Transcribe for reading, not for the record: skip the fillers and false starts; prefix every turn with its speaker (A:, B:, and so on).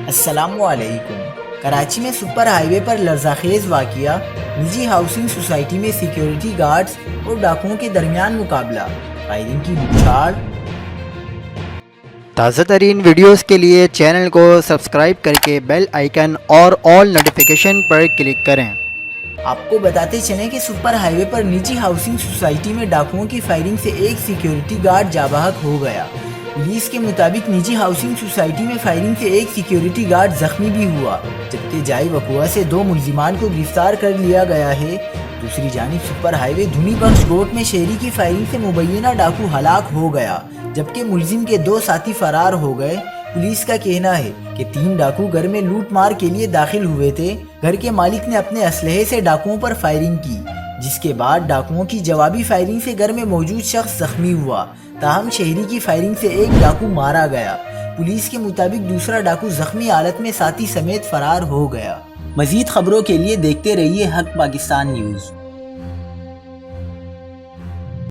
A: السلام علیکم۔ کراچی میں سپر ہائی وے پر لرزاخیز واقعہ، نجی ہاؤسنگ سوسائٹی میں سیکیورٹی گارڈز اور ڈاکوؤں کے درمیان مقابلہ، فائرنگ کی بچھاڑ۔
B: تازہ ترین ویڈیوز کے لیے چینل کو سبسکرائب کر کے بیل آئیکن اور آل نوٹیفیکیشن پر کلک کریں۔
A: آپ کو بتاتے چلیں کہ سپر ہائی وے پر نجی ہاؤسنگ سوسائٹی میں ڈاکوؤں کی فائرنگ سے ایک سیکیورٹی گارڈ جاں بحق ہو گیا۔ پولیس کے مطابق نجی ہاؤسنگ سوسائٹی میں فائرنگ سے ایک سیکیورٹی گارڈ زخمی بھی ہوا، جبکہ جائے وقوع سے 2 ملزمان کو گرفتار کر لیا گیا ہے۔ دوسری جانب سپر ہائی وے دھنی بخش گوٹ میں شہری کی فائرنگ سے مبینہ ڈاکو ہلاک ہو گیا، جبکہ ملزم کے 2 ساتھی فرار ہو گئے۔ پولیس کا کہنا ہے کہ 3 ڈاکو گھر میں لوٹ مار کے لیے داخل ہوئے تھے۔ گھر کے مالک نے اپنے اسلحے سے ڈاکوؤں پر فائرنگ کی، جس کے بعد ڈاکوؤں کی جوابی فائرنگ سے گھر میں موجود شخص زخمی ہوا، تاہم شہری کی فائرنگ سے ایک ڈاکو مارا گیا۔ پولیس کے مطابق دوسرا ڈاکو زخمی حالت میں ساتھی سمیت فرار ہو گیا۔ مزید خبروں کے لیے دیکھتے رہیے حق پاکستان نیوز۔